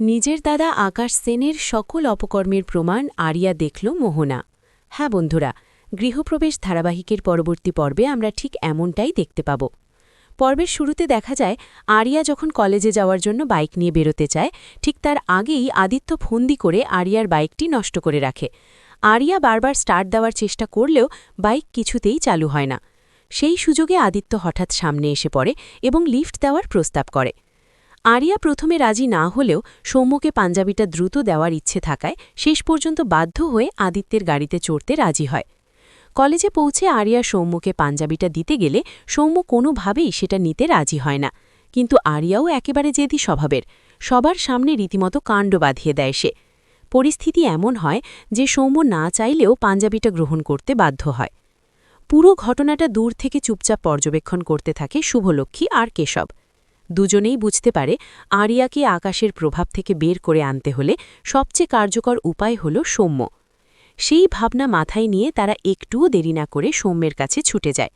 নিজের দাদা আকাশ সেনের সকল অপকর্মের প্রমাণ আরিয়া দেখল মোহনা। হ্যাঁ বন্ধুরা, গৃহপ্রবেশ ধারাবাহিকের পরবর্তী পর্বে আমরা ঠিক এমনটাই দেখতে পাব। পর্বের শুরুতে দেখা যায় আরিয়া যখন কলেজে যাওয়ার জন্য বাইক নিয়ে বেরোতে চায়, ঠিক তার আগেই আদিত্য ফন্দি করে আরিয়ার বাইকটি নষ্ট করে রাখে। আরিয়া বারবার স্টার্ট দেওয়ার চেষ্টা করলেও বাইক কিছুতেই চালু হয় না। সেই সুযোগে আদিত্য হঠাৎ সামনে এসে পড়ে এবং লিফট দেওয়ার প্রস্তাব করে। আরিয়া প্রথমে রাজি না হলেও সৌম্যকে পাঞ্জাবিটা দ্রুত দেওয়ার ইচ্ছে থাকায় শেষ পর্যন্ত বাধ্য হয়ে আদিত্যের গাড়িতে চড়তে রাজি হয়। কলেজে পৌঁছে আরিয়া সৌম্যকে পাঞ্জাবিটা দিতে গেলে সৌম্য কোনোভাবেই সেটা নিতে রাজি হয় না। কিন্তু আরিয়াও একেবারে জেদি স্বভাবের, সবার সামনে রীতিমতো কাণ্ড বাঁধিয়ে দেয় সে। পরিস্থিতি এমন হয় যে সৌম্য না চাইলেও পাঞ্জাবিটা গ্রহণ করতে বাধ্য হয়। পুরো ঘটনাটা দূর থেকে চুপচাপ পর্যবেক্ষণ করতে থাকে শুভলক্ষ্মী আর কেশব। দুজনেই বুঝতে পারে আরিয়াকে আকাশের প্রভাব থেকে বের করে আনতে হলে সবচেয়ে কার্যকর উপায় হল সৌম্য। সেই ভাবনা মাথায় নিয়ে তারা একটুও দেরি না করে সৌম্যের কাছে ছুটে যায়।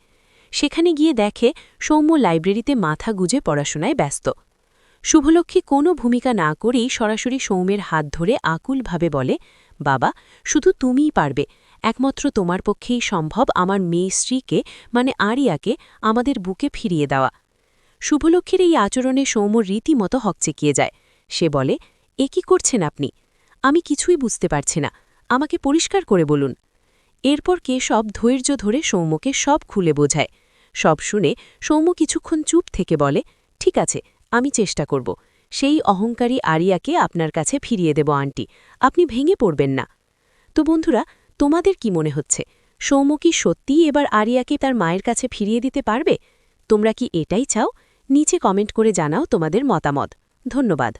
সেখানে গিয়ে দেখে সৌম্য লাইব্রেরিতে মাথা গুজে পড়াশোনায় ব্যস্ত। শুভলক্ষ্মী কোনো ভূমিকা না করেই সরাসরি সৌম্যের হাত ধরে আকুলভাবে বলে, বাবা, শুধু তুমিই পারবে, একমাত্র তোমার পক্ষেই সম্ভব আমার মেয়ে স্ত্রীকে মানে আরিয়াকে আমাদের বুকে ফিরিয়ে দেওয়া। শুভলক্ষ্মীর এই আচরণে সৌম্য রীতিমতো হকচেকিয়ে যায়। সে বলে, এ কি করছেন আপনি? আমি কিছুই বুঝতে পারছি না, আমাকে পরিষ্কার করে বলুন। এরপর কেশব ধৈর্য ধরে সৌম্যকে সব খুলে বোঝায়। সব শুনে সৌম্য কিছুক্ষণ চুপ থেকে বলে, ঠিক আছে, আমি চেষ্টা করব, সেই অহংকারী আরিয়াকে আপনার কাছে ফিরিয়ে দেব আন্টি, আপনি ভেঙে পড়বেন না। তো বন্ধুরা, তোমাদের কি মনে হচ্ছে, সৌম্য কি সত্যিই এবার আরিয়াকে তার মায়ের কাছে ফিরিয়ে দিতে পারবে? তোমরা কি এটাই চাও? নিচে কমেন্ট করে জানাও তোমাদের মতামত। ধন্যবাদ।